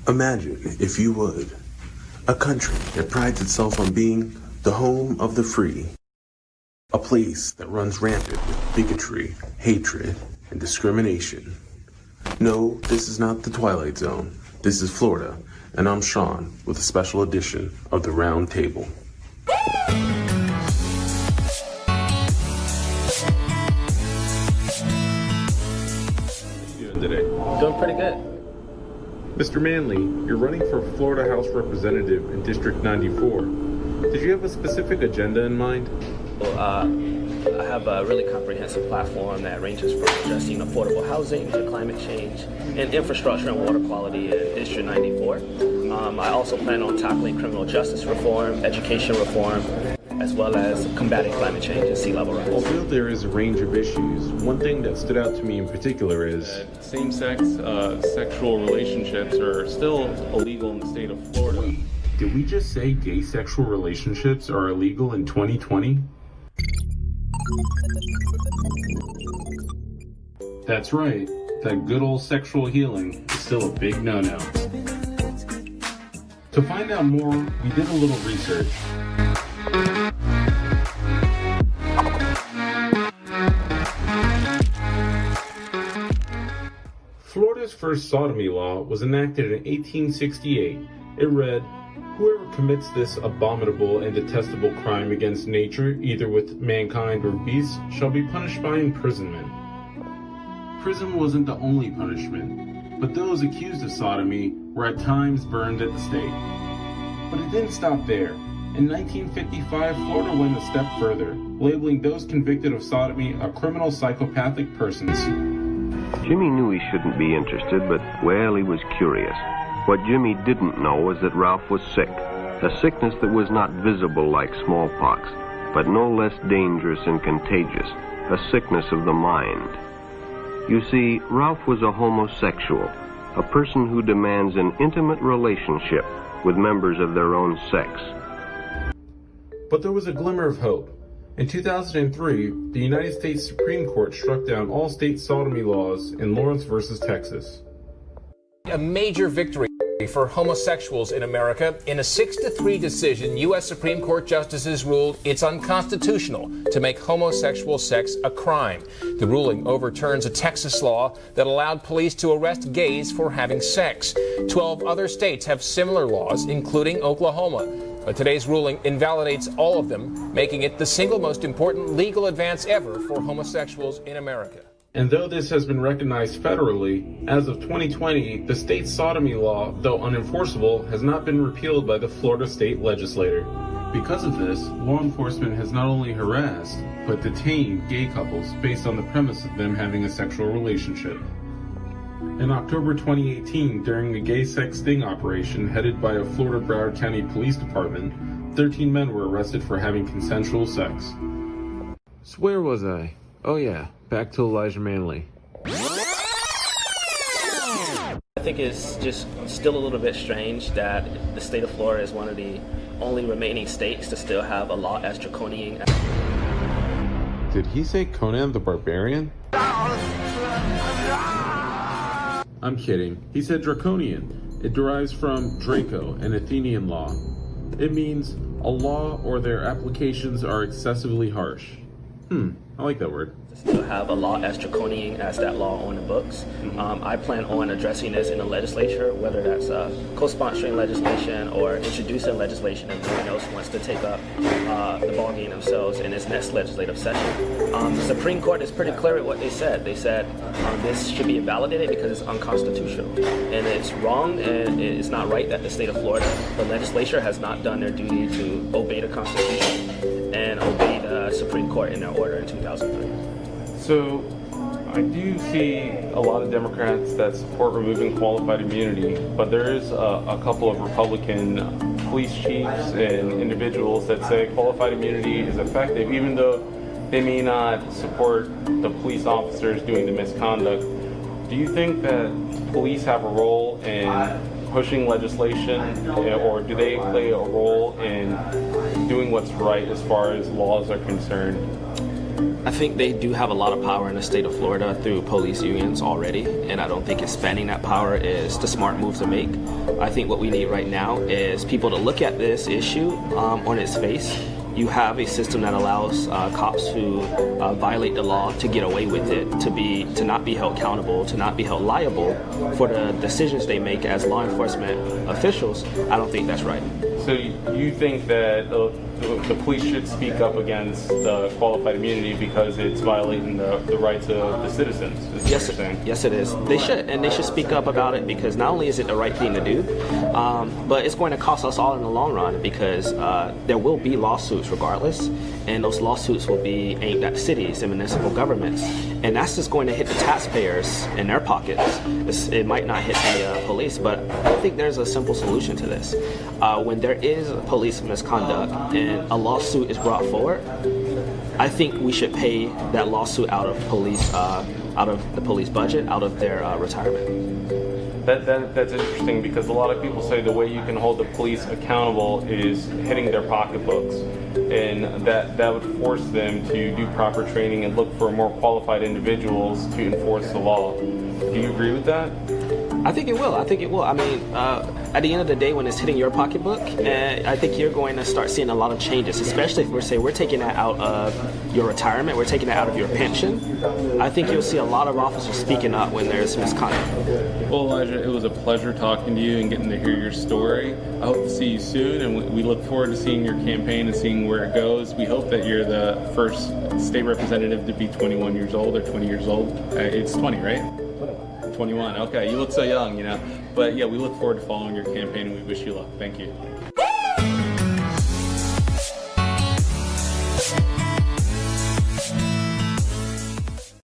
Imagine, if you would, a country that prides itself on being the home of the free. A place that runs rampant with bigotry, hatred, and discrimination. No, this is not the Twilight Zone. This is Florida, and I'm Sean with a special edition of The Round Table. How you doing today? Doing pretty good. Mr. Manley, you're running for Florida House Representative in District 94. Did you have a specific agenda in mind? I have a really comprehensive platform that ranges from addressing affordable housing to climate change and infrastructure and water quality in District 94. I also plan on tackling criminal justice reform, education reform, as well as combating climate change and sea level rise. Although there is a range of issues, one thing that stood out to me in particular is same-sex sexual relationships are still illegal in the state of Florida. Did we just say gay sexual relationships are illegal in 2020? That's right, that good old sexual healing is still a big no-no. To find out more, we did a little research. Florida's first sodomy law was enacted in 1868. It read, "Whoever commits this abominable and detestable crime against nature, either with mankind or beasts, shall be punished by imprisonment." Prison wasn't the only punishment, but those accused of sodomy were at times burned at the stake. But it didn't stop there. In 1955, Florida went a step further, labeling those convicted of sodomy a criminal psychopathic persons. Jimmy knew he shouldn't be interested, but, well, he was curious. What Jimmy didn't know was that Ralph was sick, a sickness that was not visible like smallpox, but no less dangerous and contagious, a sickness of the mind. You see, Ralph was a homosexual, a person who demands an intimate relationship with members of their own sex. But there was a glimmer of hope. In 2003, the United States Supreme Court struck down all state sodomy laws in Lawrence versus Texas. A major victory for homosexuals in America. In a 6-3 decision, U.S. Supreme Court justices ruled it's unconstitutional to make homosexual sex a crime. The ruling overturns a Texas law that allowed police to arrest gays for having sex. 12 other states have similar laws, including Oklahoma. But today's ruling invalidates all of them, making it the single most important legal advance ever for homosexuals in America. And though this has been recognized federally, as of 2020, the state sodomy law, though unenforceable, has not been repealed by the Florida state legislature. Because of this, law enforcement has not only harassed, but detained gay couples based on the premise of them having a sexual relationship. In October 2018, during a gay sex sting operation headed by a Florida Broward County Police Department, 13 men were arrested for having consensual sex. So where was I? Oh yeah, back to Elijah Manley. I think it's just still a little bit strange that the state of Florida is one of the only remaining states to still have a law as draconian. Did he say Conan the Barbarian? I'm kidding. He said draconian. It derives from Draco, an Athenian law. It means a law or their applications are excessively harsh. I like that word. Still have a law as draconian as that law on the books. I plan on addressing this in the legislature, whether that's co-sponsoring legislation or introducing legislation if anyone else wants to take up the ballgame themselves in its next legislative session. The Supreme Court is pretty clear at what they said. They said this should be invalidated because it's unconstitutional. And it's wrong and it's not right that the state of Florida, the legislature has not done their duty to obey the Constitution and obey the Supreme Court in their order in 2003. So, I do see a lot of Democrats that support removing qualified immunity, but there is a couple of Republican police chiefs and individuals that say qualified immunity is effective, even though they may not support the police officers doing the misconduct. Do you think that police have a role in pushing legislation, or do they play a role in doing what's right as far as laws are concerned? I think they do have a lot of power in the state of Florida through police unions already, and I don't think expanding that power is the smart move to make. I think what we need right now is people to look at this issue on its face. You have a system that allows cops who violate the law to get away with it, to not be held accountable, to not be held liable for the decisions they make as law enforcement officials. I don't think that's right. So you think that the police should speak up against qualified immunity because it's violating the rights of the citizens? Is Yes, what you're saying? yes, it is. They should, and they should speak up about it because not only is it the right thing to do, but it's going to cost us all in the long run because there will be lawsuits regardless, and those lawsuits will be aimed at cities and municipal governments, and that's just going to hit the taxpayers in their pockets. It might not hit the police, but I think there's a simple solution to this. When there is police misconduct and a lawsuit is brought forward, I think we should pay that lawsuit out of the police budget, out of their retirement. That's interesting because a lot of people say the way you can hold the police accountable is hitting their pocketbooks, and that would force them to do proper training and look for more qualified individuals to enforce the law. Do you agree with that? I think it will. I mean, at the end of the day, when it's hitting your pocketbook, I think you're going to start seeing a lot of changes, especially if we're taking that out of your retirement, we're taking that out of your pension. I think you'll see a lot of officers speaking up when there's misconduct. Well, Elijah, it was a pleasure talking to you and getting to hear your story. I hope to see you soon, and we look forward to seeing your campaign and seeing where it goes. We hope that you're the first state representative to be 21 years old or 20 years old. It's 20, right? 21. Okay, you look so young, But yeah, we look forward to following your campaign, and we wish you luck. Thank you.